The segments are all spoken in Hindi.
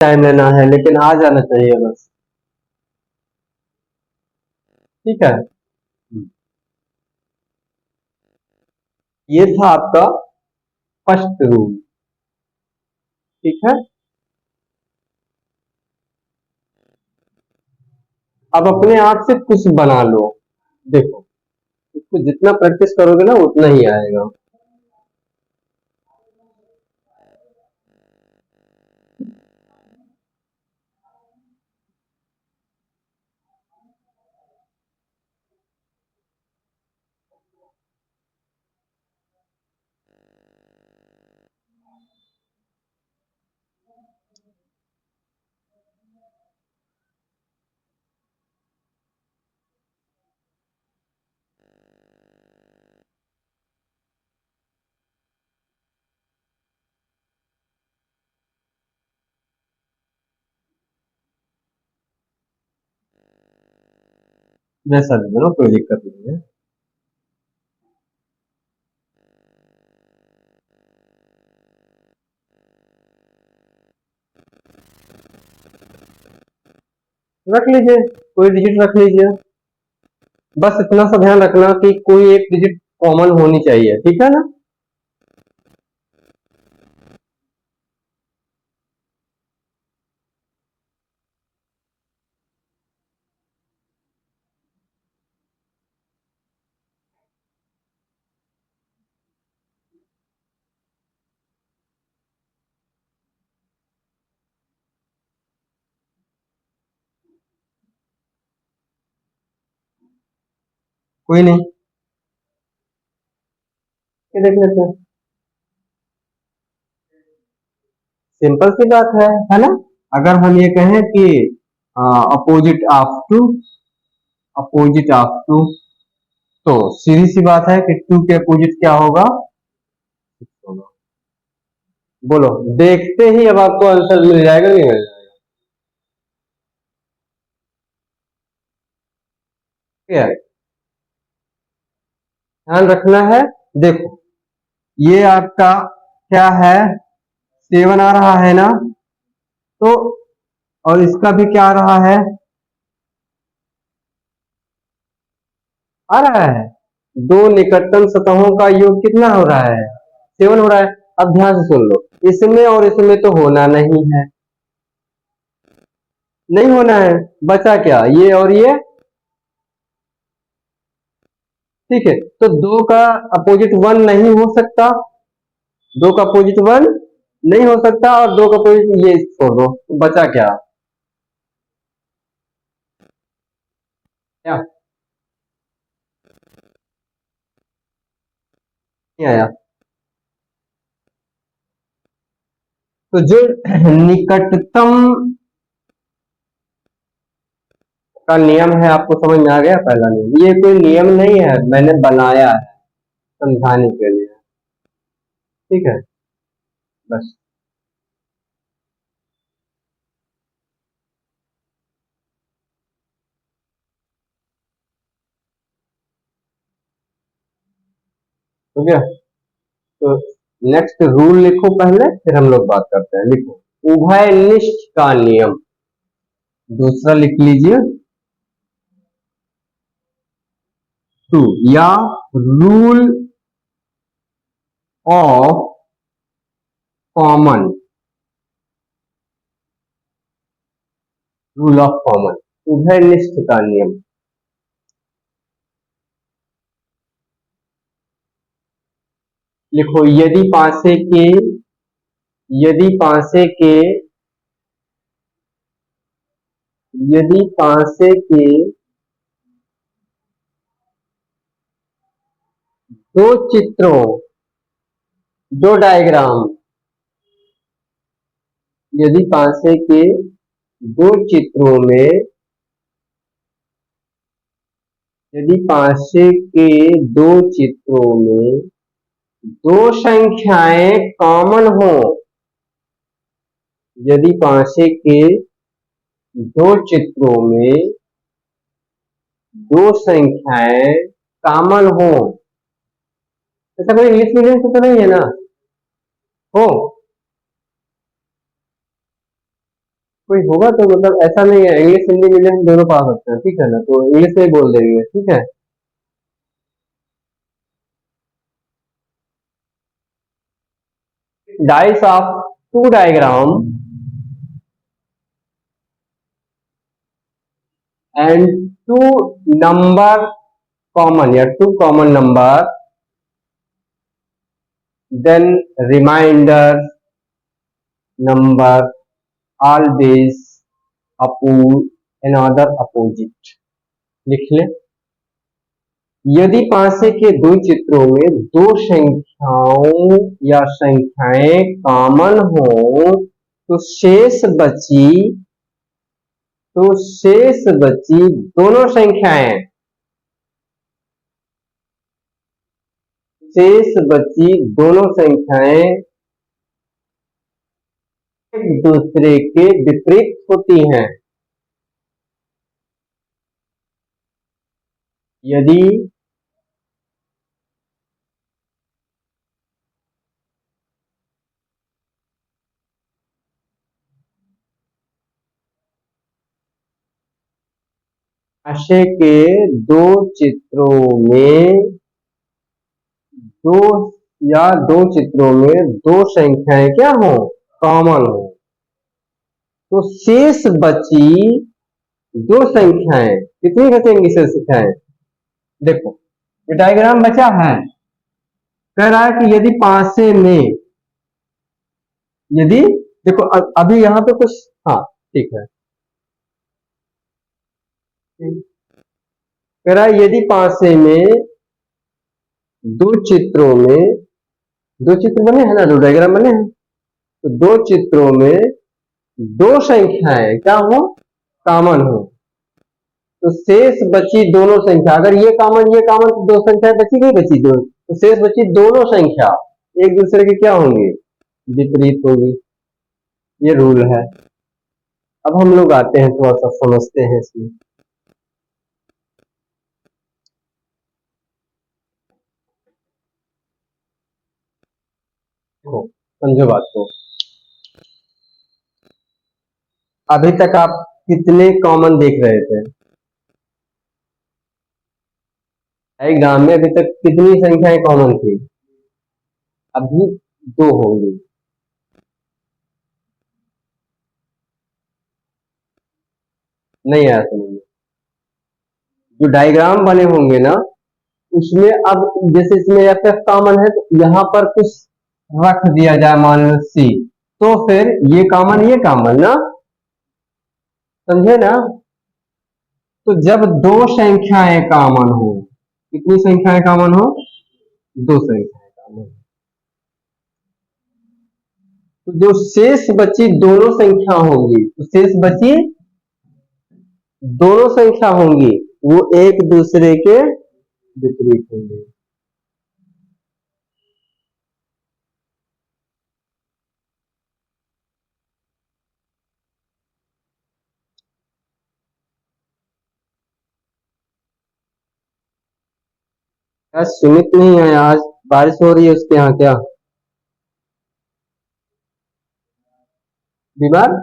टाइम लेना है, लेकिन आ जाना चाहिए बस। ठीक है। ये था आपका फर्स्ट रूल। ठीक है। अब अपने आप से कुछ बना लो। देखो, इसको जितना प्रैक्टिस करोगे ना उतना ही आएगा। वैसा दे दो, कोई दिक्कत नहीं है। रख लीजिए, कोई डिजिट रख लीजिए। बस इतना सा ध्यान रखना कि कोई एक डिजिट कॉमन होनी चाहिए। ठीक है ना। कोई नहीं, ये देख लेते हैं। सिंपल सी बात है ना। अगर हम ये कहें कि opposite of two, opposite of two, तो सीधी सी बात है कि टू के अपोजिट क्या होगा? सिक्स होगा। बोलो, देखते ही अब आपको आंसर मिल जाएगा कि नहीं मिल जाएगा? ठीक है, ध्यान रखना है। देखो, ये आपका क्या है? सेवन आ रहा है ना, तो और इसका भी क्या आ रहा है? आ रहा है। दो निकटतम सतहों का योग कितना हो रहा है? सेवन हो रहा है। अब ध्यान से सुन लो, इसमें और इसमें तो होना नहीं है, नहीं होना है। बचा क्या? ये और ये। ठीक है, तो दो का अपोजिट वन नहीं हो सकता, दो का अपोजिट वन नहीं हो सकता, और दो का अपोजिट ये छोड़ दो, तो बचा क्या? क्या नहीं आया? तो जो निकटतम का नियम है, आपको समझ में आ गया? पहला नियम, ये कोई नियम नहीं है, मैंने बनाया है समझाने के लिए। ठीक है, बस। हो गया? तो नेक्स्ट रूल लिखो पहले, फिर हम लोग बात करते हैं। लिखो, उभयनिष्ठ का नियम। दूसरा लिख लीजिए, टू, या rule of common, rule of common, उभयनिष्ठ का नियम। लिखो, यदि पांसे के यदि पांसे के दो चित्रों, दो डायग्राम, यदि पांसे के दो चित्रों में यदि पांसे के दो चित्रों में दो संख्याएं कॉमन हो, यदि पांसे के दो चित्रों में दो संख्याएं कॉमन हो। ऐसा कोई इंग्लिश मीडियम से तो नहीं है ना? हो? कोई होगा तो मतलब ऐसा नहीं है, इंग्लिश हिंदी मीडियम दोनों पढ़ा सकते हैं, ठीक है ना, तो इंग्लिश में ही बोल देंगे, ठीक है। Dice of two diagram and two number common या two common number, then reminder number always another opposite। लिख ले, यदि पासे के दो चित्रों में दो संख्याओं या संख्याएं कॉमन हो तो शेष बची दोनों संख्याएं शेष बची दोनों संख्याएं एक दूसरे के विपरीत होती हैं। यदि आशय के दो चित्रों में दो दो चित्रों में दो संख्याएं क्या हो, कॉमन हो, तो शेष बची दो संख्याएं कितनी बचेंगी, शेष संख्याएं। देखो ये डायग्राम बचा है, कह रहा है कि यदि पासे में, यदि देखो अभी यहाँ पे कुछ, हाँ ठीक है, कह रहा है यदि पासे में दो चित्रों में, दो चित्र बने हैं ना, दो डायग्राम बने हैं, तो दो चित्रों में दो संख्याएं क्या हो, कॉमन हो, तो शेष बची दोनों संख्या, अगर ये कॉमन तो दो संख्या बची नहीं, बची दो, तो शेष बची दोनों संख्या एक दूसरे के क्या होंगे, विपरीत होगी। ये रूल है। अब हम लोग आते हैं, थोड़ा सा समझते हैं इसमें। समझो बात को, अभी तक आप कितने कॉमन देख रहे थे, गांव में अभी तक कितनी संख्याएं कॉमन थी, अभी दो होंगी। नहीं आया समझ में, जो डायग्राम बने होंगे ना उसमें, अब जैसे इसमें एफ एफ कॉमन है तो यहाँ पर कुछ रख दिया जाए, मान लो सी, तो फिर ये कॉमन ना, समझे ना। तो जब दो संख्याएं कॉमन हो, कितनी संख्याएं कॉमन हो, दो संख्याएं कॉमन हो, तो जो शेष बची दोनों संख्या होंगी, तो शेष बची दोनों संख्या होंगी वो एक दूसरे के विपरीत होंगे। यार सुमित नहीं है आज, बारिश हो रही है उसके यहाँ क्या, बीमार।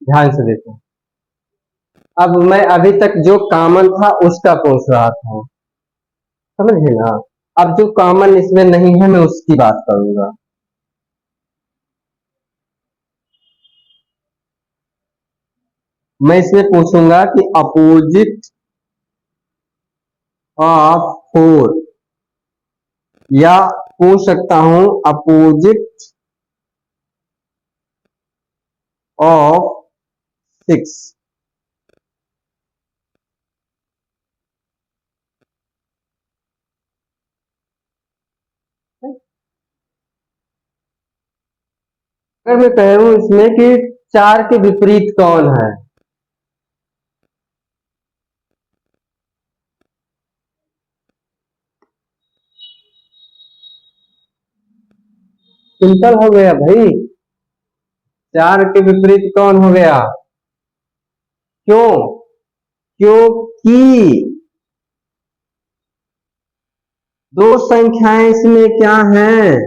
ध्यान से देखो, अब मैं अभी तक जो कॉमन था उसका पूछ रहा था, समझे ना। अब जो कॉमन इसमें नहीं है मैं उसकी बात करूंगा। मैं इसमें पूछूंगा कि अपोजिट ऑफ फोर, या पूछ सकता हूं अपोजिट ऑफ सिक्स। अगर मैं कहूं इसमें कि चार के विपरीत कौन है, सिंपल हो गया भाई। चार के विपरीत कौन हो गया? क्यों? क्योंकि दो संख्याएं इसमें क्या हैं?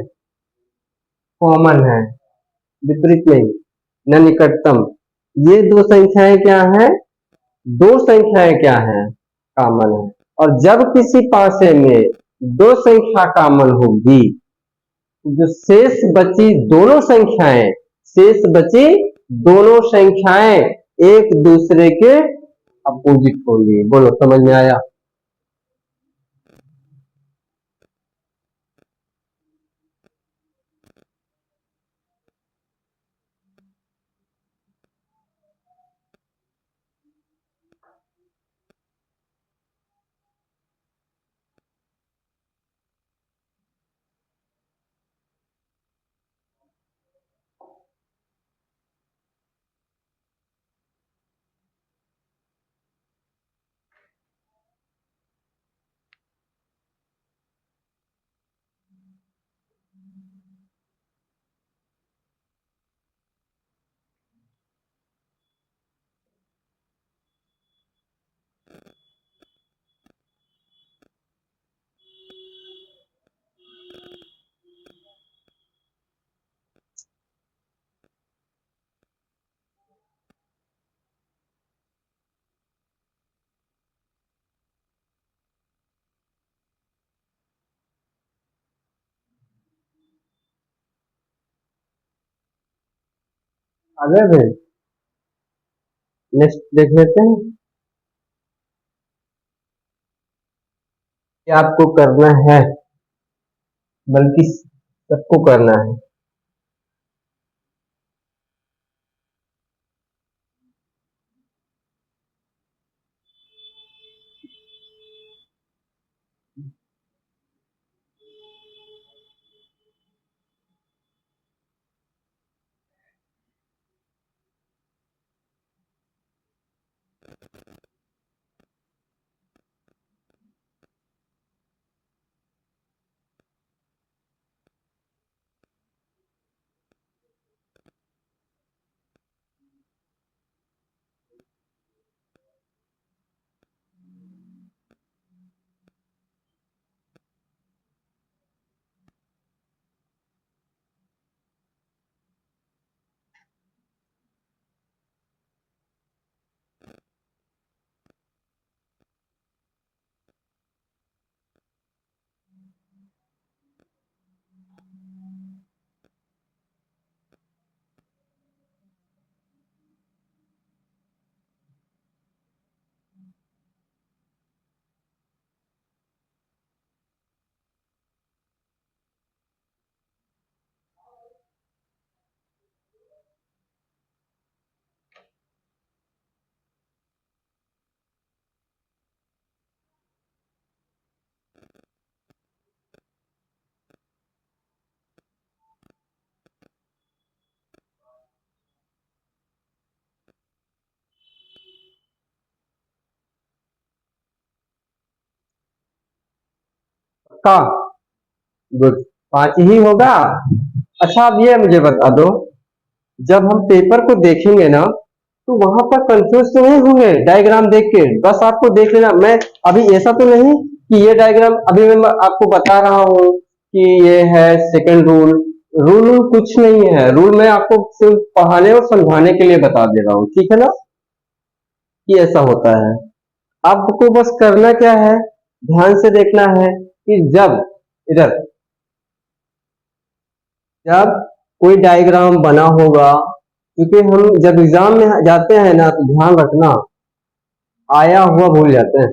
कॉमन है, विपरीत नहीं, न निकटतम। ये दो संख्याएं क्या हैं? दो संख्याएं क्या हैं? कॉमन है। और जब किसी पासे में दो संख्या कॉमन होगी, जो शेष बची दोनों संख्याएं, शेष बची दोनों संख्याएं एक दूसरे के अपोजिट होंगी। बोलो, समझ में आया? अगर नेक्स्ट देख लेते हैं कि आपको करना है, बल्कि सबको करना है। का गुड, पांच ही होगा। अच्छा, अब ये मुझे बता दो, जब हम पेपर को देखेंगे ना, तो वहां पर कंफ्यूज तो नहीं होंगे डायग्राम देख के? बस आपको देख लेना। मैं अभी ऐसा तो नहीं कि ये डायग्राम अभी मैं आपको बता रहा हूँ कि ये है सेकंड रूल, रूल कुछ नहीं है, रूल मैं आपको सिर्फ पढ़ाने और समझाने के लिए बता दे रहा हूँ, ठीक है ना, कि ऐसा होता है। आपको बस करना क्या है, ध्यान से देखना है कि जब इधर जब कोई डायग्राम बना होगा, क्योंकि हम जब एग्जाम में जाते हैं ना तो ध्यान रखना, आया हुआ भूल जाते हैं।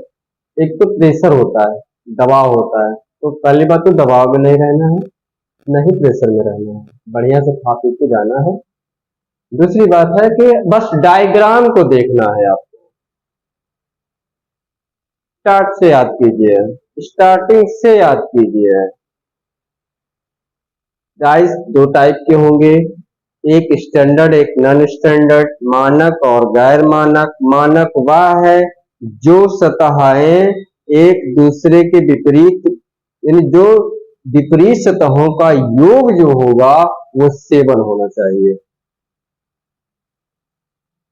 एक तो प्रेशर होता है, दबाव होता है, तो पहली बात तो दबाव में नहीं रहना है, नहीं प्रेशर में रहना है, बढ़िया से खा पी के जाना है। दूसरी बात है कि बस डायग्राम को देखना है आप, स्टार्ट से याद कीजिए, स्टार्टिंग से याद कीजिए। गाइस दो टाइप के होंगे, एक स्टैंडर्ड एक नॉन स्टैंडर्ड, मानक और गैर मानक। मानक वह है जो सतहें एक दूसरे के विपरीत, यानी जो विपरीत सतहों का योग जो होगा वो सेवन होना चाहिए।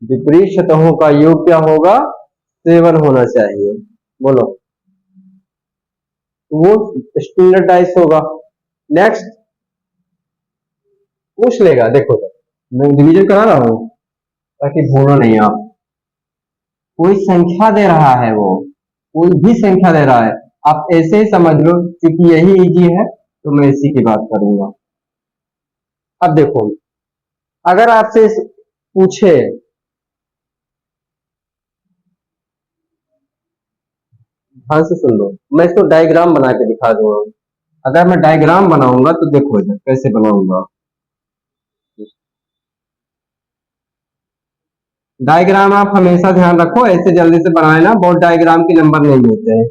विपरीत सतहों का योग क्या होगा, सेवन होना चाहिए। बोलो, वो स्टैंडर्डाइज होगा। नेक्स्ट पूछ लेगा, देखो मैं डिवीजन करा रहा हूं ताकि भूलो नहीं आप। कोई संख्या दे रहा है, वो कोई भी संख्या दे रहा है, आप ऐसे ही समझ लो क्योंकि यही इजी है तो मैं इसी की बात करूंगा। अब देखो, अगर आपसे पूछे, ध्यान से सुन लो, मैं इसको डायग्राम बना के दिखा दूंगा। अगर मैं डायग्राम बनाऊंगा तो देखो इधर कैसे बनाऊंगा। डायग्राम आप हमेशा ध्यान रखो, ऐसे जल्दी से बनाए ना, बहुत डायग्राम के नंबर नहीं मिलते हैं,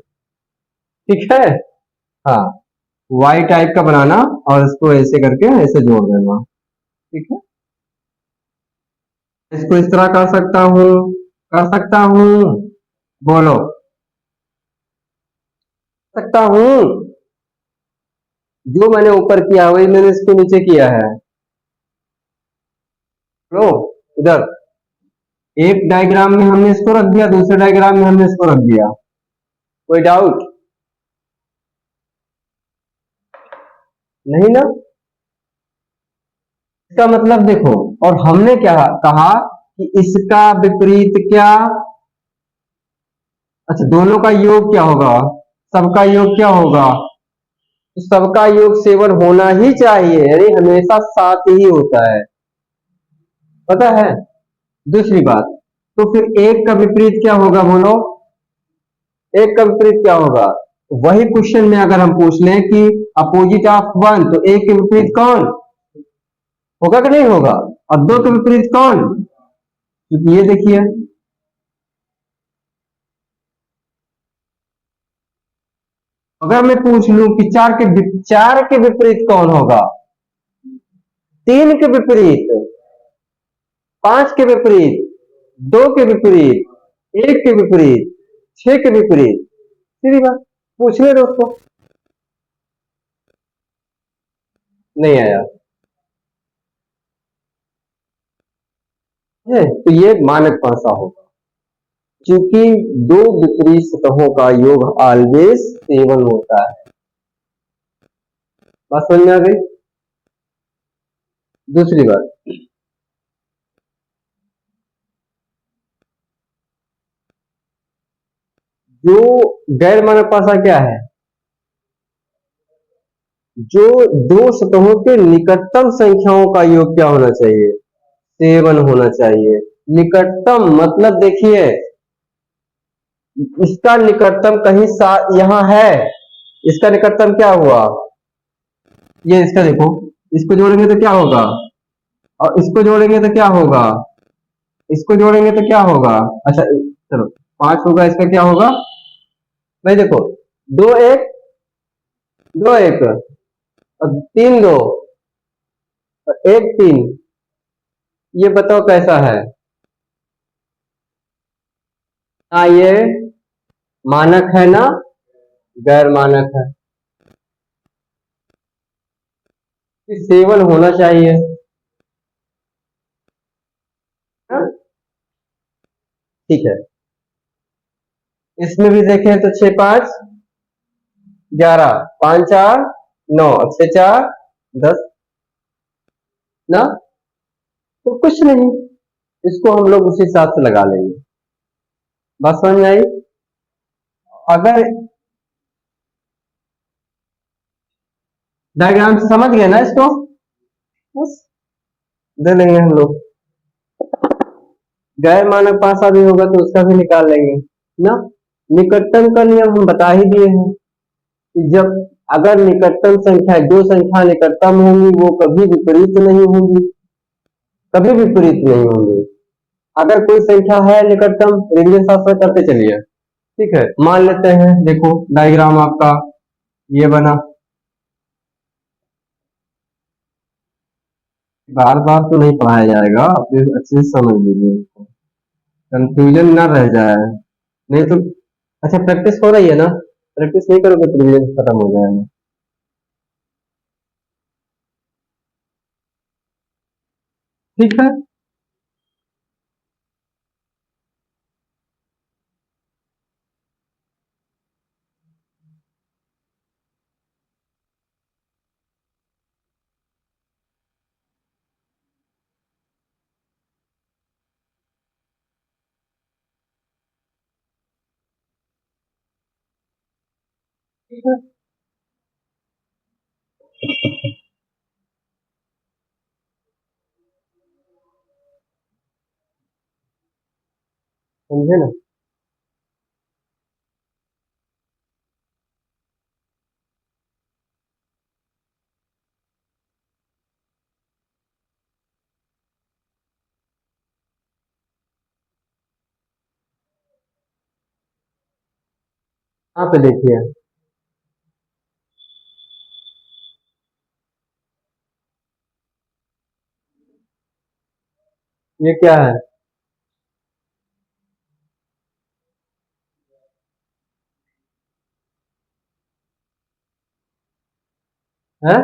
ठीक है। हाँ, वाई टाइप का बनाना और इसको ऐसे करके ऐसे जोड़ देना, ठीक है। इसको इस तरह कर सकता हूँ, कर सकता हूँ, बोलो, सकता हूँ। जो मैंने ऊपर किया वही मैंने इसको नीचे किया है। लो इधर, एक डायग्राम में हमने इसको रख दिया, दूसरे डायग्राम में हमने इसको रख दिया, कोई डाउट नहीं ना। इसका मतलब देखो, और हमने क्या कहा कि इसका विपरीत क्या, अच्छा दोनों का योग क्या होगा, सबका योग क्या होगा, तो सबका योग सेवन होना ही चाहिए, यानी हमेशा साथ ही होता है, पता है। दूसरी बात, तो फिर एक का विपरीत क्या होगा, बोलो, एक का विपरीत क्या होगा। वही क्वेश्चन में अगर हम पूछ लें कि अपोजिट ऑफ वन, तो एक के विपरीत कौन होगा कि नहीं होगा, और दो के विपरीत कौन, क्योंकि ये देखिए, अगर मैं पूछ लूं कि चार के विपरीत कौन होगा, तीन के विपरीत, पांच के विपरीत, दो के विपरीत, एक के विपरीत, छह के विपरीत, सीधी बात, पूछ ले दोस्तों। नहीं आया है, तो ये मानक भाषा होगा, क्योंकि दो विपरीत सतहों का योग ऑलवेज सेवन होता है। बात समझ में आ गई। दूसरी बात, जो गैर मानक भाषा क्या है, जो दो सतहों के निकटतम संख्याओं का योग क्या होना चाहिए, सेवन होना चाहिए। निकटतम मतलब देखिए, इसका निकटतम कहीं यहां है, इसका निकटतम क्या हुआ, ये इसका देखो, इसको जोड़ेंगे तो क्या होगा, और इसको जोड़ेंगे तो क्या होगा, इसको जोड़ेंगे तो क्या होगा, अच्छा चलो, पांच होगा, इसका क्या होगा भाई, देखो, दो एक, दो एक, और तीन दो, और एक तीन, ये बताओ कैसा है, ना ये मानक है ना गैर मानक है, सेवन होना चाहिए, हाँ? ठीक है, इसमें भी देखें तो छह पांच 11, पांच चार 9, छह चार 10, ना, तो कुछ नहीं, इसको हम लोग उसी हिसाब से लगा लेंगे। बात समझ में आई? अगर डायग्राम से समझ गए ना इसको, बस दे लेंगे हम लोग। गैर मानक पासा भी होगा तो उसका भी निकाल लेंगे ना। निकटतम का नियम हम बता ही दिए हैं कि जब अगर निकटतम संख्या, जो संख्या निकटतम होंगी वो कभी विपरीत नहीं होंगी, कभी विपरीत नहीं होंगी। अगर कोई संख्या है निकटतम, रिवीजन साथ साथ करते चलिए, ठीक है। मान लेते हैं, देखो डायग्राम आपका ये बना, बार बार तो नहीं पढ़ाया जाएगा, आप अच्छे से समझ लीजिए, कंफ्यूजन ना रह जाए, नहीं तो। अच्छा, प्रैक्टिस हो रही है ना? प्रैक्टिस नहीं करोगे तो रिवीजन खत्म हो जाएगा। ठीक है, ठीक है, समझे ना? यहाँ पे देखिए, ये क्या है? है,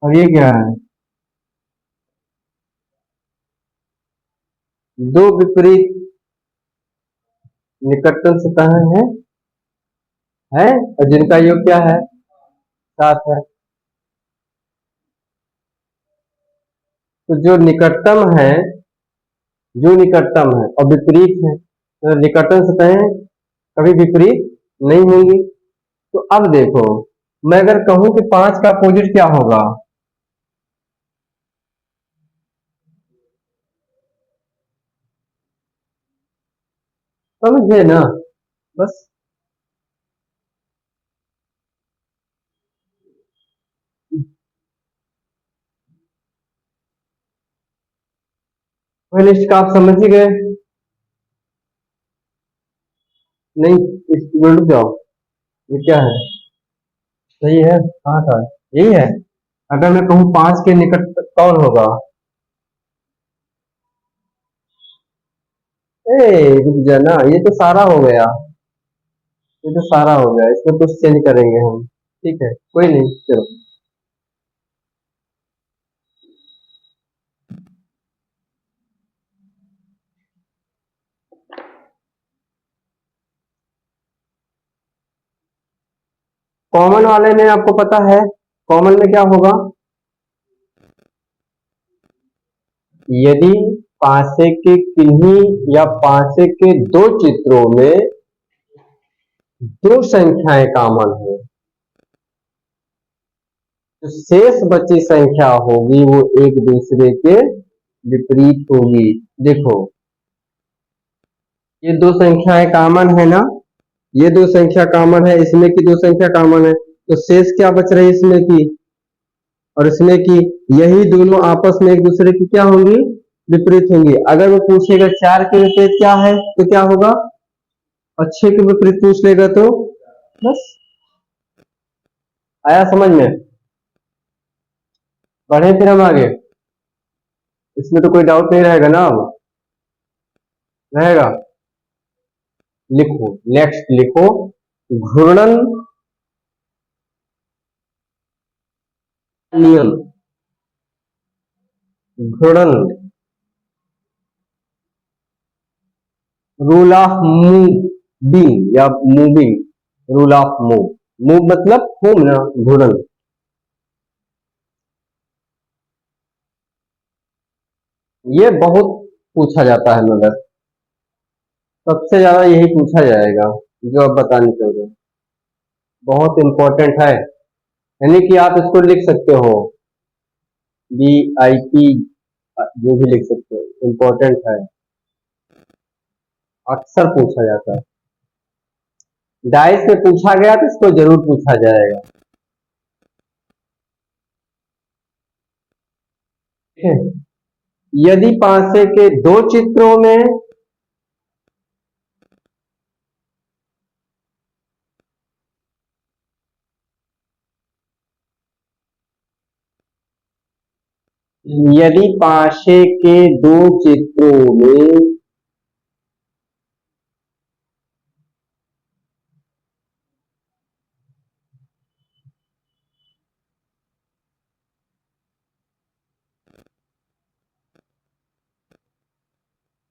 और ये क्या है? दो विपरीत निकटतम सतह है, और जिनका योग क्या है? 7 है। तो जो निकटतम है, जो निकटतम है और विपरीत है, तो निकटतम सतहें कभी विपरीत नहीं होंगी। तो अब देखो, मैं अगर कहूं कि 5 का अपोजिट क्या होगा? समझे ना? बस वही लिस्ट का आप समझ ही गए। नहीं, इस रुक जाओ, ये क्या है? सही है, कहाँ था? यही है। अगर मैं कहूँ 5 के निकट कौन होगा? ए, रुक जाना, ये तो सारा हो गया, ये तो सारा हो गया, इसमें कुछ चेंज करेंगे हम, ठीक है, कोई नहीं, चलो। कॉमन वाले में आपको पता है, कॉमन में क्या होगा? यदि पासे के किन्हीं या पासे के दो चित्रों में दो संख्याएं कॉमन हो, तो शेष बची संख्या होगी वो एक दूसरे के विपरीत होगी। देखो, ये दो संख्याएं कॉमन है ना, ये दो संख्या कॉमन है, इसमें की दो संख्या कॉमन है, तो शेष क्या बच रही है इसमें की और इसमें की, यही दोनों आपस में एक दूसरे की क्या होंगी? विपरीत होंगी। अगर वो पूछेगा 4 के विपरीत क्या है तो क्या होगा? और 6 के विपरीत पूछ लेगा तो बस। आया समझ में? बढ़े फिर हम आगे, इसमें तो कोई डाउट नहीं रहेगा ना अब? रहेगा? लिखो, नेक्स्ट लिखो, घूर्णन नियम, घूर्णन, रूल ऑफ मूविंग या moving, rule of move, move मतलब घूमना, घूर्णन। ये बहुत पूछा जाता है, मतलब सबसे ज्यादा यही पूछा जाएगा जो आप बताने चल रहे हैं। बहुत इंपॉर्टेंट है, यानी कि आप इसको लिख सकते हो, BIP, जो भी लिख सकते हो, इंपॉर्टेंट है, अक्सर पूछा जाता है। डाइस में पूछा गया तो इसको जरूर पूछा जाएगा। ठीक है? यदि पांसे के दो चित्रों में यदि पांसे के दो चित्रों में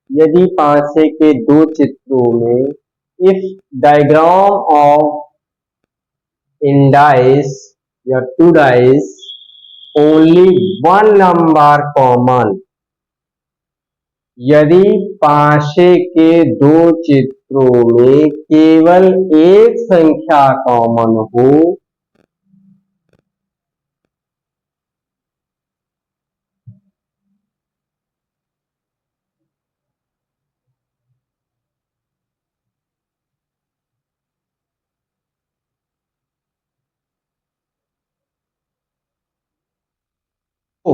यदि पांसे के दो चित्रों में if diagram of in dice या two dice only one number common, यदि पांचे के दो चित्रों में केवल एक संख्या कॉमन हो तो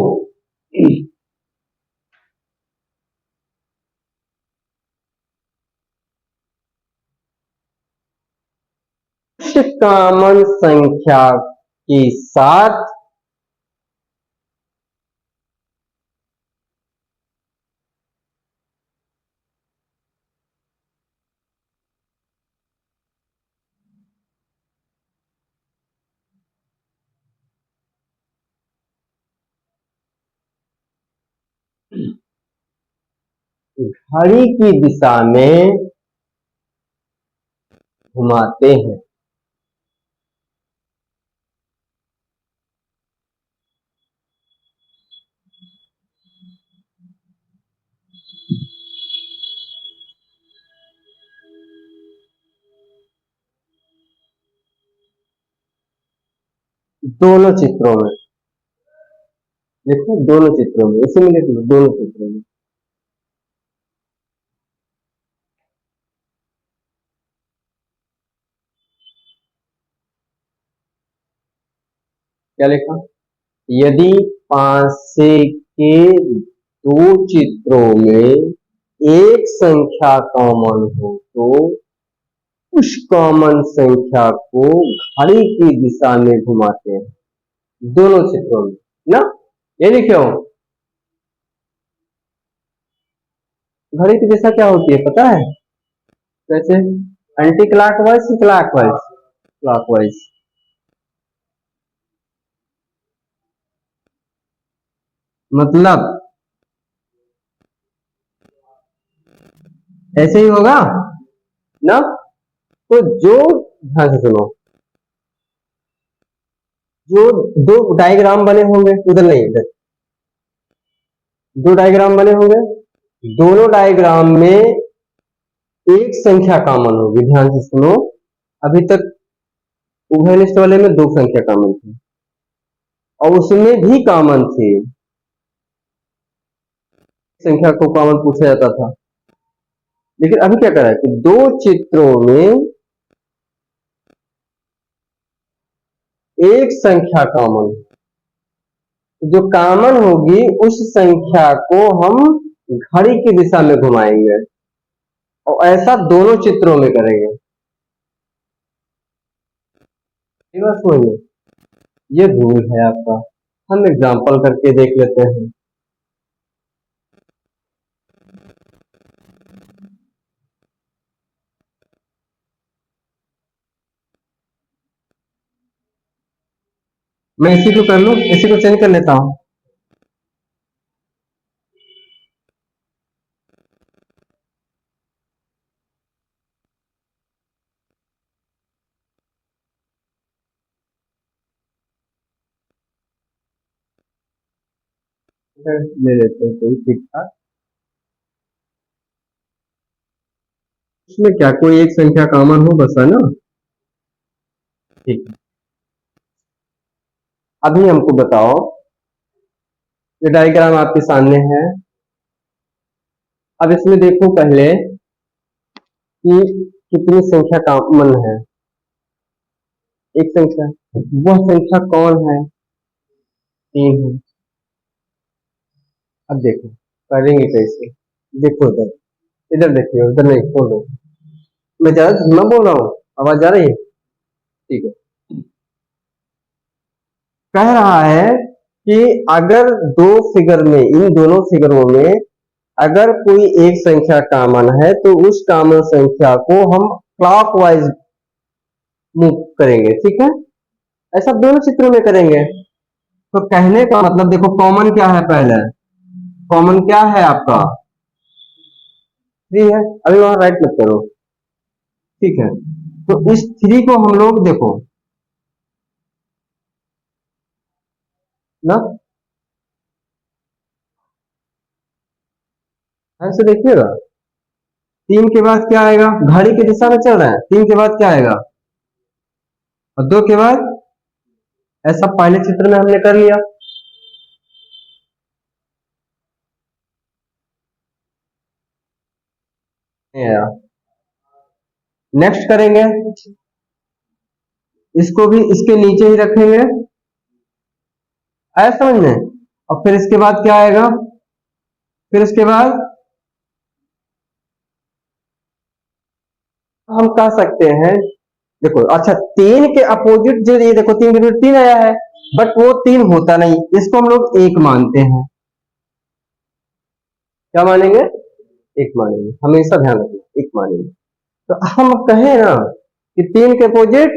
उस कॉमन संख्या के साथ घड़ी की दिशा में घुमाते हैं। दोनों चित्रों में, देखो दोनों चित्रों में, इसी में लिख लो दोनों चित्रों में। क्या लिखा? यदि पांसे के दो चित्रों में एक संख्या कॉमन हो तो उस कॉमन संख्या को घड़ी की दिशा में घुमाते हैं, दोनों चित्रों में ना। ये लिखे हो, घड़ी की दिशा क्या होती है पता है? कैसे? एंटी क्लॉकवाइज की क्लॉकवाइज? क्लॉकवाइज। मतलब ऐसे ही होगा ना। तो जो, ध्यान से सुनो, जो दो डायग्राम बने होंगे, उधर नहीं इधर, दो डायग्राम बने होंगे, दोनों डायग्राम में एक संख्या कॉमन होगी, ध्यान से सुनो। अभी तक उभयनिष्ठ वाले में दो संख्या कॉमन थी और उसमें भी कॉमन थी, संख्या को कॉमन पूछा जाता था। लेकिन अभी क्या करा है कि दो चित्रों में एक संख्या कॉमन, जो कॉमन होगी उस संख्या को हम घड़ी की दिशा में घुमाएंगे और ऐसा दोनों चित्रों में करेंगे। समझिए, ये रूल है आपका। हम एग्जांपल करके देख लेते हैं। मैं इसी को कर लूं, इसी को चेंज कर लेता हूं। ले लेते हैं कोई ठीक ठाक। इसमें क्या कोई एक संख्या कॉमन हो बस, है ना? ठीक है। अभी हमको बताओ, ये डायग्राम आपके सामने है। अब इसमें देखो पहले कि कितनी संख्या कॉमन है। एक संख्या, वह संख्या कौन है? 3 है। अब देखो करेंगे कैसे। देखो इधर, इधर देखिए, उधर नहीं, खोलो। मैं ज्यादा धीमा बोल रहा हूँ, आवाज आ रही है? ठीक है। कह रहा है कि अगर दो फिगर में, इन दोनों फिगरों में अगर कोई एक संख्या कॉमन है तो उस कॉमन संख्या को हम क्लॉकवाइज मूव करेंगे, ठीक है? ऐसा दोनों चित्रों में करेंगे। तो कहने का मतलब देखो, कॉमन क्या है? पहले कॉमन क्या है आपका? 3 है। अभी वहां राइट मत करो, ठीक है? तो इस 3 को हम लोग देखो ना, ऐसे देखिएगा। 3 के बाद क्या आएगा? घड़ी की दिशा में चल रहा है। 3 के बाद क्या आएगा? और 2 के बाद? ऐसा पहले चित्र में हमने कर लिया। नेक्स्ट करेंगे, इसको भी इसके नीचे ही रखेंगे, आया समझ में? और फिर इसके बाद क्या आएगा? फिर इसके बाद हम कह सकते हैं, देखो अच्छा, 3 के अपोजिट जो ये देखो, 3 के रूट 3 आया है, बट वो 3 होता नहीं, इसको हम लोग 1 मानते हैं। क्या मानेंगे? 1 मानेंगे, हमेशा ध्यान रखना, 1 मानेंगे। तो हम कहें ना कि 3 के अपोजिट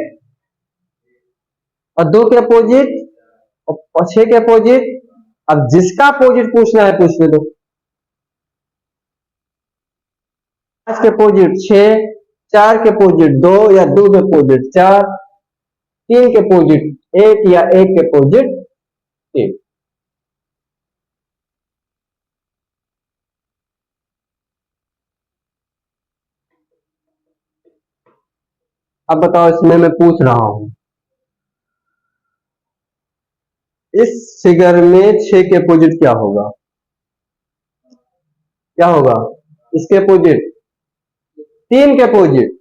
और 2 के अपोजिट और 6 के अपोजिट, अब जिसका अपोजिट पूछना है पूछ ले दो। 5 के अपोजिट 6, 4 के अपोजिट 2 या 2 के अपोजिट 4, 3 के अपोजिट 1 या 1 के अपोजिट 3। अब बताओ, इसमें मैं पूछ रहा हूं, इस फिगर में 6 के अपोजिट क्या होगा? क्या होगा इसके अपोजिट? 3 के अपोजिट।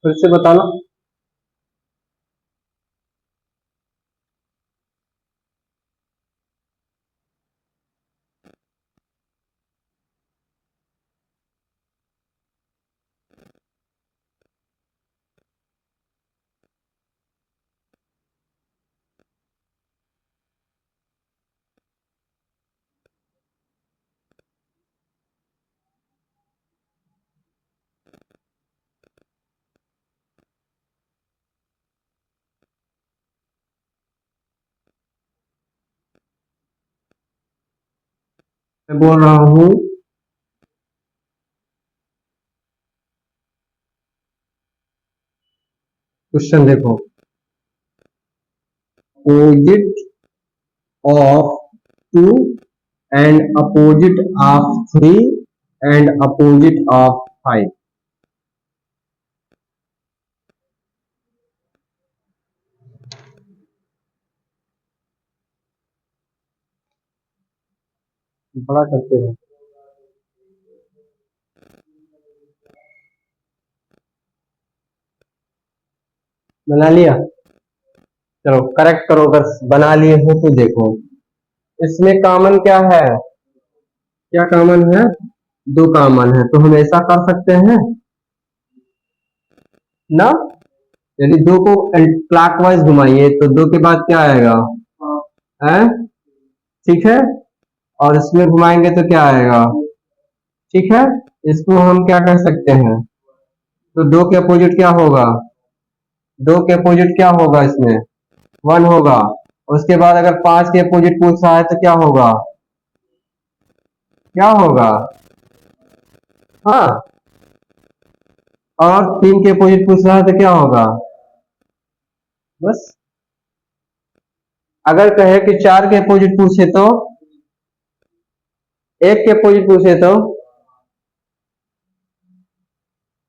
फिर से बताना। मैं बोल रहा हूं, क्वेश्चन देखो, opposite of 2 and opposite of 3 and opposite of 5। बड़ा करते हैं। बना लिया? चलो करेक्ट करो, अगर बना लिए हो तो देखो इसमें कॉमन क्या है, क्या कॉमन है, दो कॉमन है, तो हम ऐसा कर सकते हैं ना, यदि दो को क्लॉकवाइज घुमाइए तो दो के बाद क्या आएगा, है, ठीक है, और इसमें घुमाएंगे तो क्या आएगा, ठीक है, इसको हम क्या कह सकते हैं, तो दो के अपोजिट क्या होगा, दो के अपोजिट क्या होगा इसमें, वन होगा, उसके बाद अगर पांच के अपोजिट पूछ रहा है तो क्या होगा, क्या होगा, हाँ, और तीन के अपोजिट पूछ रहा है तो क्या होगा, बस। अगर कहे कि चार के अपोजिट पूछे तो, एक के अपोजिट पूछे तो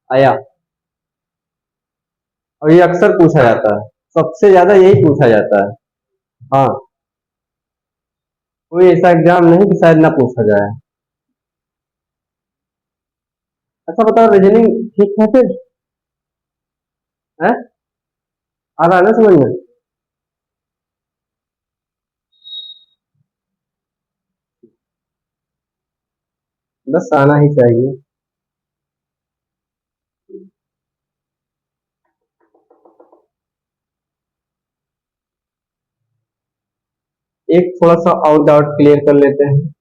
आया, और ये अक्सर पूछा जाता है, सबसे ज्यादा यही पूछा जाता है। हाँ, कोई ऐसा एग्जाम नहीं कि शायद ना पूछा जाए। अच्छा बताओ, रीजनिंग ठीक है फिर, है, आ रहा है ना समझ में? बस आना ही चाहिए। एक थोड़ा सा और डाउट क्लियर कर लेते हैं।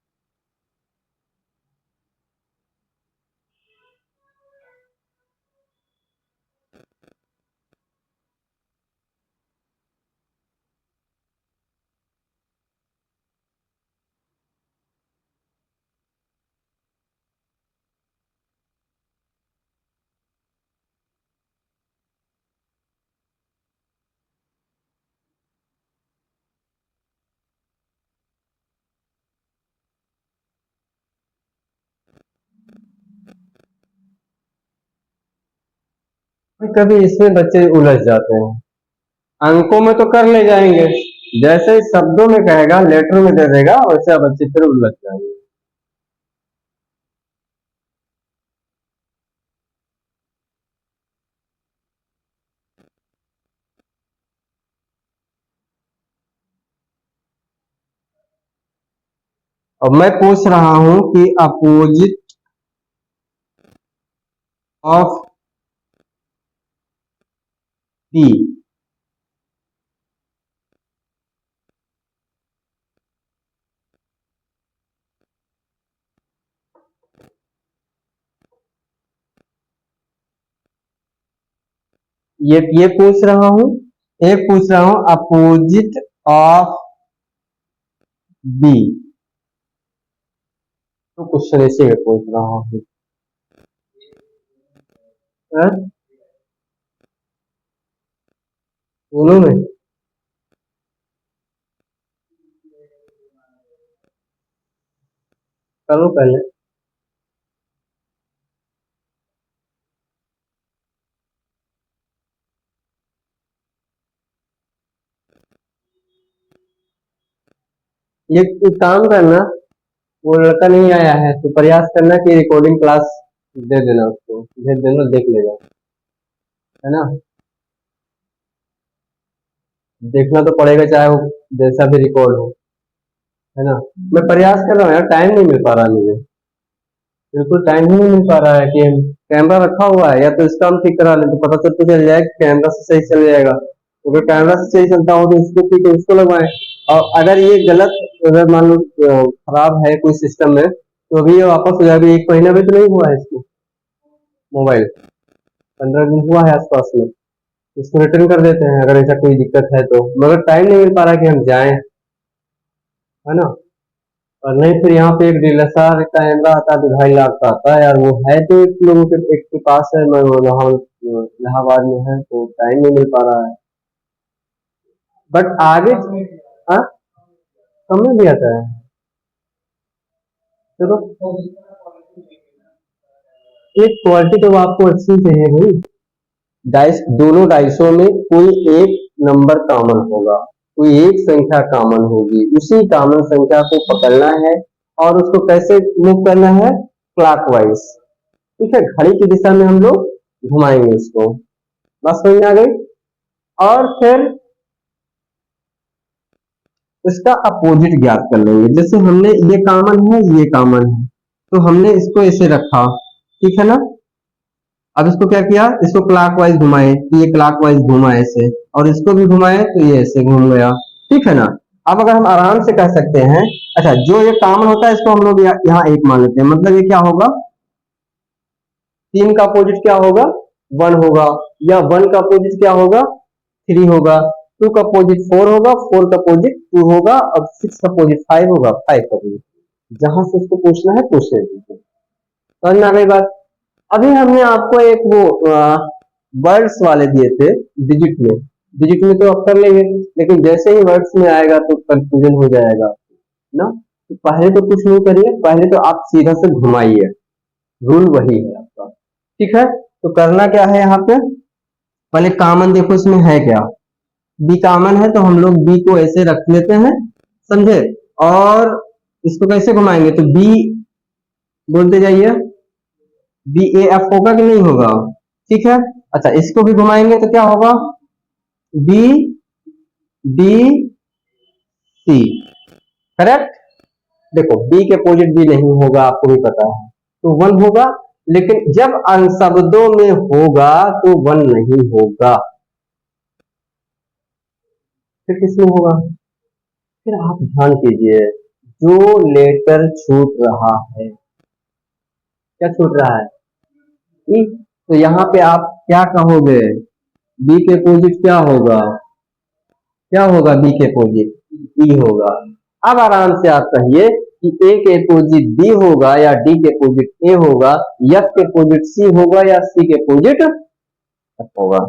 कभी इसमें बच्चे उलझ जाते हैं, अंकों में तो कर ले जाएंगे, जैसे ही शब्दों में कहेगा, लेटर में दे देगा, वैसे बच्चे फिर उलझ जाएंगे। अब मैं पूछ रहा हूं कि अपोजिट ऑफ पी, ये पूछ रहा हूं, एक पूछ रहा हूं अपोजिट ऑफ बी, तो क्वेश्चन इसी में पूछ रहा हूं। हाँ? दोनों में करो पहले। ये काम करना, वो लड़का नहीं आया है तो प्रयास करना कि रिकॉर्डिंग क्लास दे देना, उसको भेज देना, देख लेगा, है ना, देखना तो पड़ेगा चाहे वो जैसा भी रिकॉर्ड हो, है ना। मैं प्रयास कर रहा हूँ यार, टाइम नहीं मिल पा रहा है मुझे, बिल्कुल टाइम ही नहीं मिल पा रहा है कि कैमरा रखा हुआ है, या तो इसका हम ठीक करा लें तो पता तो चल जाए कि कैमरा से सही चल जाएगा, तो अगर कैमरा से सही चलता हो तो इसको ठीक है, इसको लगवाएं। और अगर ये गलत, अगर मान लो खराब है कोई सिस्टम में, तो अभी ये वापस हो जाएगा, एक महीना भी तो नहीं हुआ है इसको, मोबाइल 15 दिन हुआ है आसपास में, इसको रिटर्न कर देते हैं अगर ऐसा कोई दिक्कत है तो, मगर टाइम नहीं मिल पा रहा कि हम जाएं, है ना। और नहीं फिर यहाँ पे एक डीएसएलआर कैमरा आता है, 2.5 लाख का आता है यार, वो है तो एक लोगों के, एक के पास है, मैं वो यहाँ इलाहाबाद में है, तो टाइम नहीं मिल पा रहा है, बट आगे, हाँ, समय भी आता है। चलो, एक क्वालिटी तो आपको अच्छी चाहिए भाई, डाइस दोनों डाइसों में कोई एक नंबर कॉमन होगा, कोई एक संख्या कॉमन होगी, उसी कॉमन संख्या को पकड़ना है और उसको कैसे मूव करना है, क्लॉकवाइज। ठीक है, घड़ी की दिशा में हम लोग घुमाएंगे उसको। बस समझ में आ गई। और फिर इसका अपोजिट ज्ञात कर लेंगे। जैसे हमने ये कॉमन है, ये कॉमन है, तो हमने इसको ऐसे रखा, ठीक है ना। अब इसको क्या किया, इसको क्लॉकवाइज घुमाए तो ये क्लॉकवाइज घुमा ऐसे, और इसको भी घुमाए तो ये ऐसे घूम गया, ठीक है ना। अब अगर हम आराम से कह सकते हैं, अच्छा जो ये कॉमन होता है इसको हम लोग यहाँ एक मान लेते हैं, मतलब ये क्या होगा, 3 का अपोजिट क्या होगा, 1 होगा, या 1 का अपोजिट क्या होगा, 3 होगा, 2 का अपोजिट 4 होगा, 4 का अपोजिट 2 होगा, और 6 का अपोजिट 5 होगा, 5 का अपोजिट। जहां से उसको पूछना है पूछ लेते, समझ में आ गई बात। अभी हमने आपको एक वो वर्ड्स वाले दिए थे, डिजिट में। डिजिट में तो आप कर लेंगे, लेकिन जैसे ही वर्ड्स में आएगा तो कंफ्यूजन हो जाएगा ना। तो पहले तो कुछ नहीं करिए, पहले तो आप सीधा से घुमाइए, रूल वही है आपका, ठीक है। तो करना क्या है यहाँ पे, पहले कॉमन देखो इसमें है क्या, बी कॉमन है, तो हम लोग बी को ऐसे रख लेते हैं, समझे। और इसको कैसे घुमाएंगे, तो बी बोलते जाइए, बी ए एफ होगा कि नहीं होगा, ठीक है। अच्छा इसको भी घुमाएंगे तो क्या होगा, बी डी सी, करेक्ट। देखो बी के अपोजिट बी नहीं होगा, आपको भी पता है, तो 1 होगा, लेकिन जब शब्दों में होगा तो 1 नहीं होगा, फिर किसमें होगा, फिर आप ध्यान कीजिए, जो लेटर छूट रहा है, क्या छूट रहा है, ई। तो यहाँ पे आप क्या कहोगे, बी के अपोजिट क्या होगा, क्या होगा, बी के अपोजिट ई होगा। अब आराम से आप कहिए कि ए के अपोजिट बी होगा, या डी के अपोजिट ए होगा, एफ के अपोजिट सी होगा, या सी के अपोजिट एफ होगा।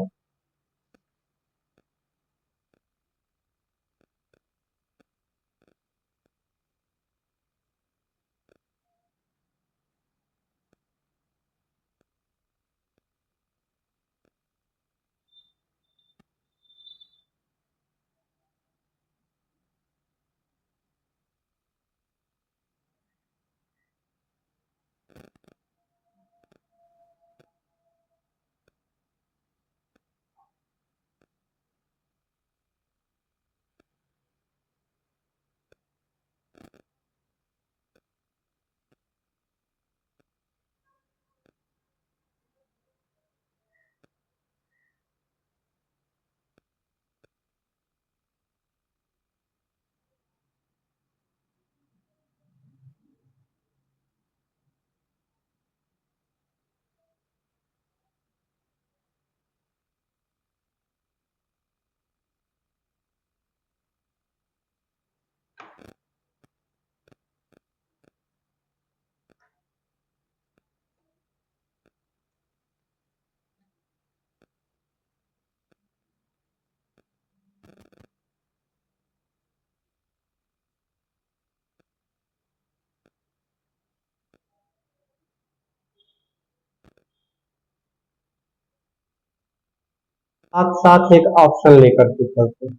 साथ साथ एक ऑप्शन लेकर के चलते हैं।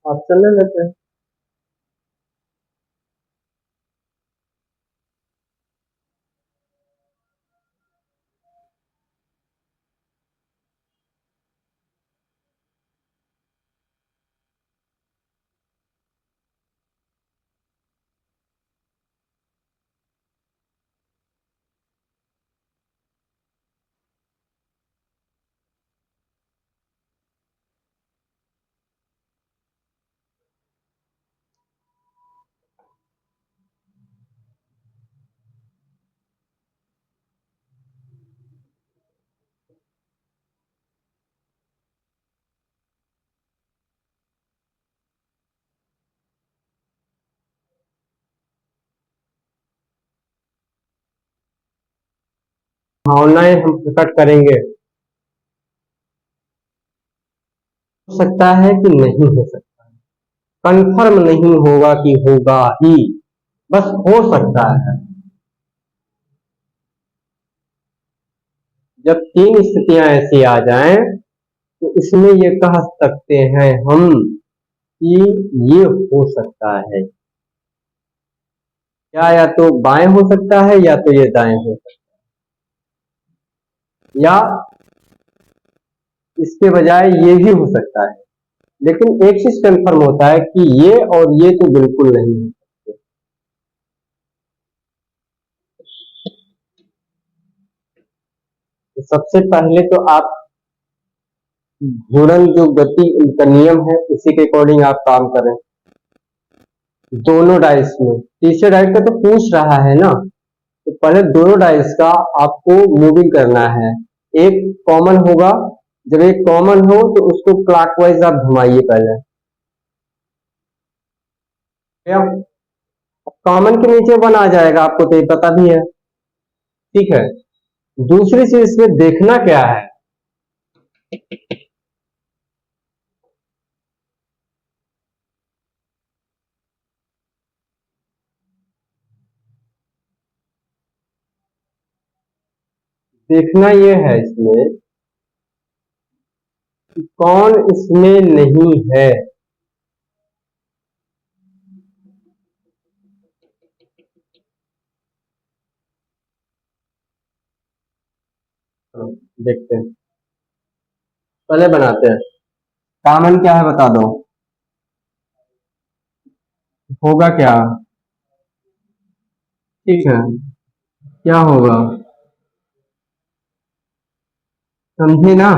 ऑप्शन ले लेते हैं। भावनाएं हम प्रकट करेंगे, हो सकता है कि नहीं हो सकता, कंफर्म नहीं होगा कि होगा ही, बस हो सकता है। जब 3 स्थितियां ऐसी आ जाएं, तो इसमें ये कह सकते हैं हम कि ये हो सकता है, क्या या तो बाएं हो सकता है या तो ये दाएं हो सकता है, या इसके बजाय ये भी हो सकता है। लेकिन एक चीज कंफर्म होता है कि ये और ये तो बिल्कुल नहीं हो सकते। तो सबसे पहले तो आप घूर्णन जो गति का नियम है उसी के अकॉर्डिंग आप काम करें दोनों डाइस में। तीसरे डाइस का तो पूछ रहा है ना, तो पहले दोनों डाइस का आपको मूविंग करना है। एक कॉमन होगा, जब एक कॉमन हो तो उसको क्लॉकवाइज आप घुमाइए पहले। कॉमन के नीचे वन आ जाएगा, आपको तो ये पता भी है। ठीक है, दूसरी चीज इसमें देखना क्या है, देखना ये है इसमें कि कौन इसमें नहीं है। देखते हैं, पहले बनाते हैं। कॉमन क्या है बता दो, होगा क्या? ठीक है, क्या होगा समझे ना?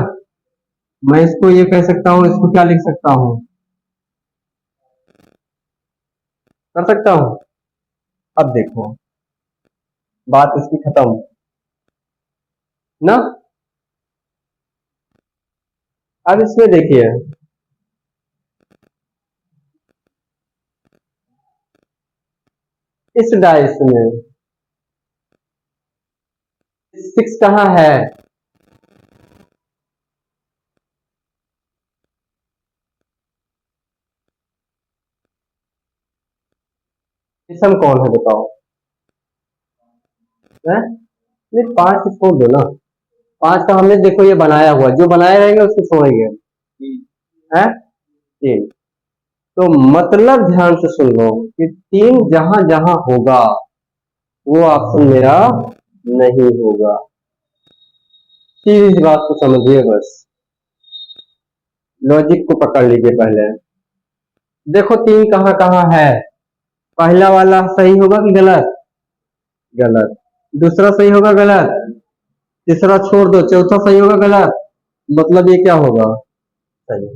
मैं इसको ये कह सकता हूँ, इसको क्या लिख सकता हूँ, कर सकता हूँ। अब देखो, बात इसकी खत्म ना। अब इसमें देखिए, इस डाइस में सिक्स कहाँ है? इसम कौन है बताओ? है? नहीं, पांच को छोड़ दो ना। पांच का हमने देखो ये बनाया हुआ, जो बनाए रहेंगे उसको छोड़ेंगे। है तीन। तो मतलब ध्यान से सुन लो कि तीन जहां जहां होगा वो ऑप्शन मेरा नहीं होगा। सीधी बात को समझिए बस, लॉजिक को पकड़ लीजिए पहले। देखो तीन कहाँ कहाँ है, पहला वाला सही होगा कि गलत? गलत। दूसरा सही होगा? गलत। तीसरा छोड़ दो, चौथा सही होगा? गलत। मतलब ये क्या होगा? सही।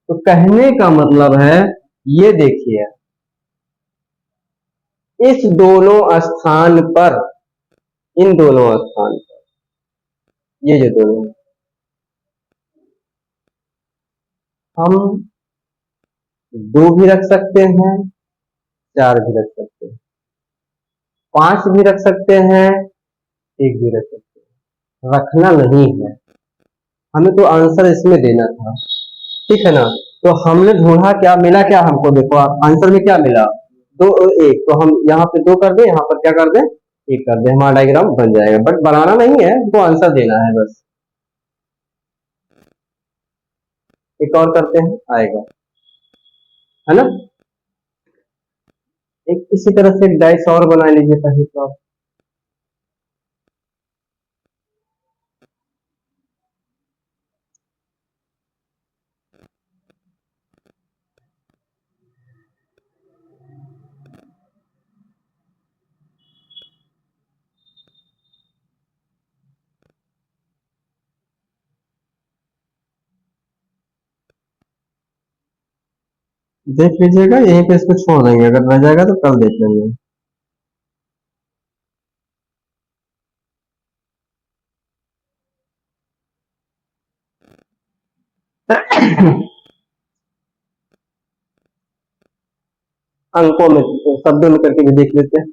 तो कहने का मतलब है, ये देखिए, इस दोनों स्थान पर, इन दोनों स्थान पर, ये जो दोनों, हम दो भी रख सकते हैं, चार भी रख सकते हैं, पांच भी रख सकते हैं, एक भी रख सकते हैं। रखना नहीं है, हमें तो आंसर इसमें देना था। ठीक है ना? तो हमने ढूंढा, क्या मिला, क्या हमको देखो आंसर में क्या मिला, दो और एक। तो हम यहाँ पे दो कर दें, यहाँ पर क्या कर दें, एक कर दें, हमारा डायग्राम बन जाएगा। बट बनाना नहीं है, हमको आंसर देना है बस। एक और करते हैं, आएगा, है ना? एक इसी तरह से एक डाइस और बना लीजिए पहले तो आप। देख लीजिएगा, यहीं पे इसको छोड़ देंगे, अगर रह जाएगा तो कल देख लेंगे। अंकों में, शब्दों में करके भी देख लेते हैं।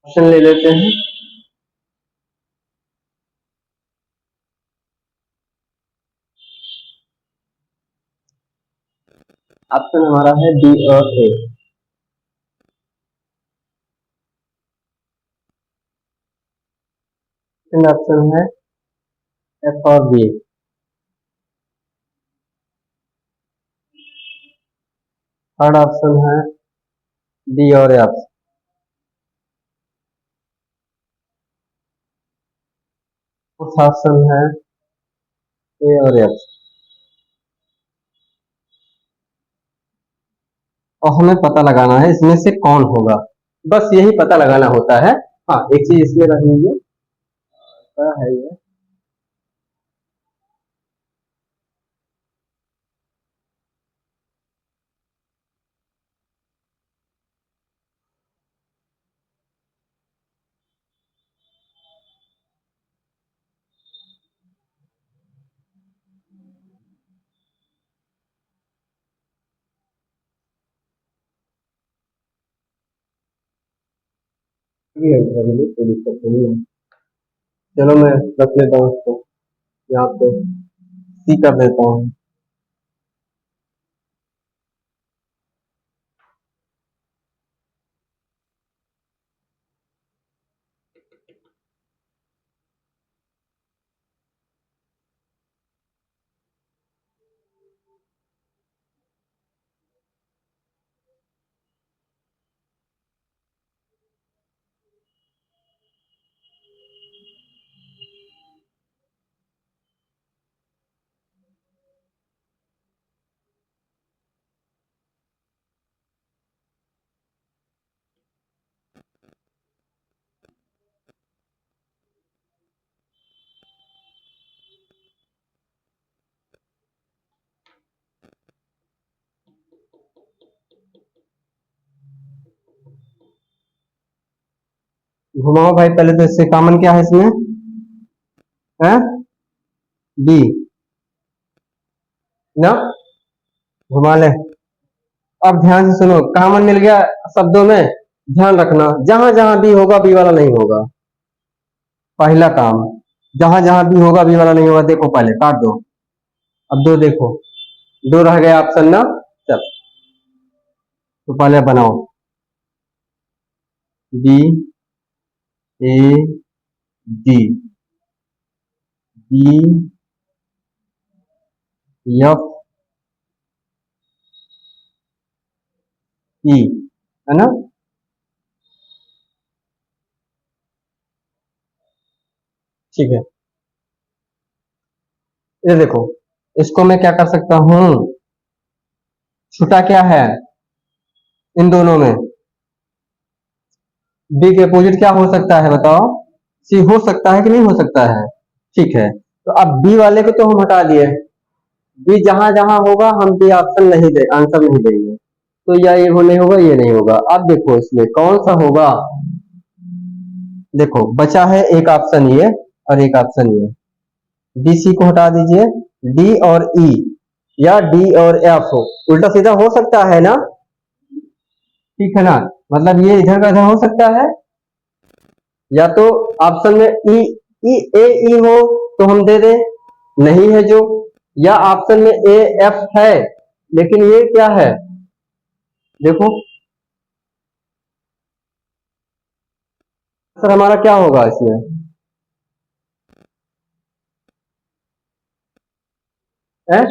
ऑप्शन ले लेते हैं। ऑप्शन हमारा है बी और ए। सेकंड ऑप्शन है एफ और बी। थर्ड ऑप्शन है डी और एफ। फोर्थ ऑप्शन है ए और एफ। और हमें पता लगाना है इसमें से कौन होगा, बस यही पता लगाना होता है। हाँ, एक चीज इसमें रख लीजिए, क्या है ये, ये रख लीजिए, कोई दिक्कत नहीं है। चलो मैं रख लेता हूँ इसको यहाँ पे, सी कर देता हूँ। घुमाओ भाई, पहले तो इससे कॉमन क्या है इसमें, है बी ना, घुमा ले। अब ध्यान से सुनो, कॉमन मिल गया शब्दों में, ध्यान रखना जहां जहां बी होगा बी वाला नहीं होगा। पहला काम, जहां जहां बी होगा बी वाला नहीं होगा। देखो पहले काट दो, अब दो देखो, दो रह गए ऑप्शन ना। चल तो पहले बनाओ, B A D, B F E, है ना। ठीक है, ये देखो, इसको मैं क्या कर सकता हूं, छुटा क्या है इन दोनों में, बी के अपोजिट क्या हो सकता है बताओ, सी हो सकता है कि नहीं हो सकता है। ठीक है, तो अब बी वाले को तो हम हटा दिए, बी जहां जहां होगा हम बी ऑप्शन नहीं दे, आंसर नहीं देंगे। तो या ये नहीं होगा, ये नहीं होगा। अब देखो इसमें कौन सा होगा, देखो बचा है एक ऑप्शन ये और एक ऑप्शन ये। डी सी को हटा दीजिए, डी और ई या डी और एफ हो, उल्टा सीधा हो सकता है ना, ठीक है ना। मतलब ये इधर का इधर हो सकता है, या तो ऑप्शन में ई ई ए ई हो तो हम दे दें, नहीं है जो, या ऑप्शन में ए एफ है लेकिन ये क्या है, देखो सर हमारा क्या होगा इसमें, है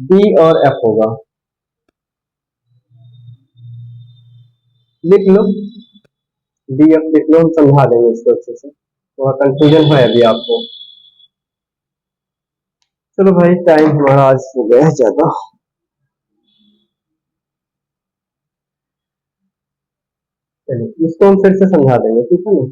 डी और एफ होगा। लिख लो, डी एफ लिख लो, हम समझा देंगे इसको अच्छे से, थोड़ा कंफ्यूजन है अभी आपको। चलो भाई, टाइम हमारा आज हो गया है ज्यादा। चलिए इसको हम फिर से समझा देंगे, ठीक है ना।